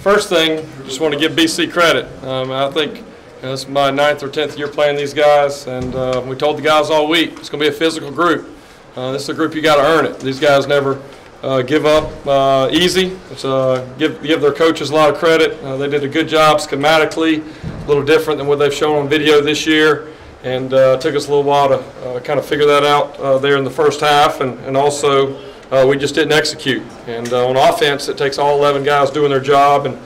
First thing, just want to give BC credit. I think it's my 9th or 10th year playing these guys, and we told the guys all week it's going to be a physical group. This is a group you got to earn it. These guys never give up easy. It's, give their coaches a lot of credit. They did a good job schematically, a little different than what they've shown on video this year, and it took us a little while to kind of figure that out there in the first half, and also we just didn't execute. And on offense, it takes all 11 guys doing their job, and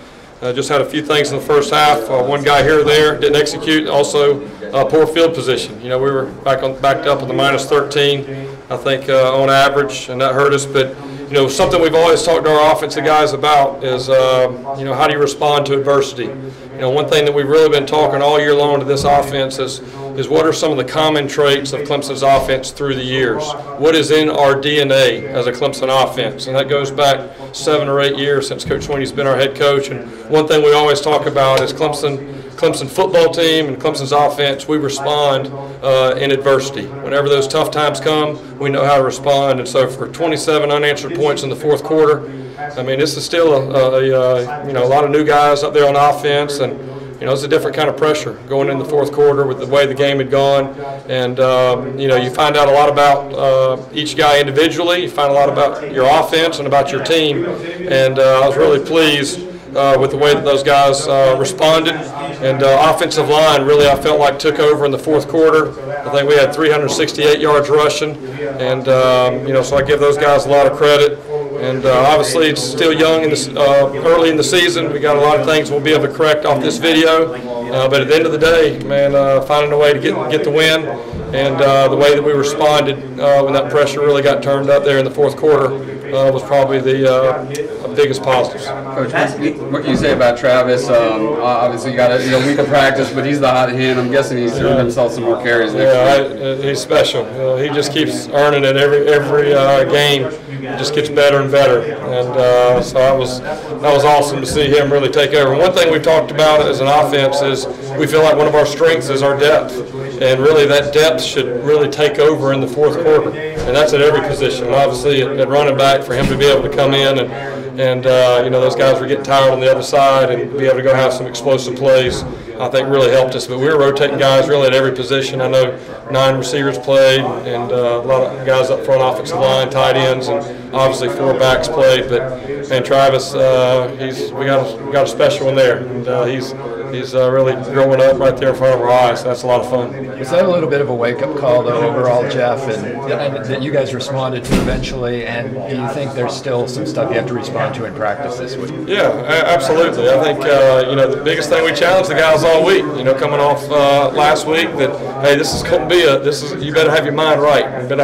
just had a few things in the first half. One guy here or there didn't execute. Also, poor field position. You know, we were backed up with the -13, I think, on average, and that hurt us. But you know, something we've always talked to our offensive guys about is, you know, how do you respond to adversity? You know, one thing that we've really been talking all year long to this offense is what are some of the common traits of Clemson's offense through the years? What is in our DNA as a Clemson offense? And that goes back 7 or 8 years since Coach Sweeney's been our head coach. And one thing we always talk about is Clemson football team and Clemson's offense, we respond in adversity. Whenever those tough times come, we know how to respond. And so for 27 unanswered points in the fourth quarter, I mean, this is still you know, a lot of new guys up there on offense, and you know, it's a different kind of pressure going in the fourth quarter with the way the game had gone. And you know, you find out a lot about each guy individually. You find a lot about your offense and about your team. And I was really pleased with the way that those guys responded. And offensive line really, I felt like, took over in the fourth quarter. I think we had 368 yards rushing, and you know, so I give those guys a lot of credit. And obviously, it's still young in this, early in the season. We got a lot of things we'll be able to correct off this video. But at the end of the day, man, finding a way to get the win, and the way that we responded when that pressure really got turned up there in the fourth quarter was probably the biggest positives. Coach, what you say about Travis? Obviously, you got a week of practice, but he's the hot hand. I'm guessing he's earned himself some more carries next week. He's special. He just keeps earning it every game. It just gets better and better, and so that was awesome to see him really take over. One thing we've talked about as an offense is we feel like one of our strengths is our depth, and really that depth should really take over in the fourth quarter, and that's at every position. Obviously, at running back, for him to be able to come in and you know, those guys were getting tired on the other side, and be able to go have some explosive plays, I think really helped us. But we were rotating guys really at every position. I know 9 receivers played, and a lot of guys up front, offensive line, tight ends, and obviously 4 backs played. But man, Travis, we got a special one there, and he's really growing up right there in front of our eyes. So that's a lot of fun. Was that a little bit of a wake-up call, though, overall, Jeff, and that you guys responded to eventually? And do you think there's still some stuff you have to respond to in practice this week? Yeah, absolutely. I think you know, the biggest thing we challenged the guys all week, you know, coming off last week, that hey, this is going to be you better have your mind right. You better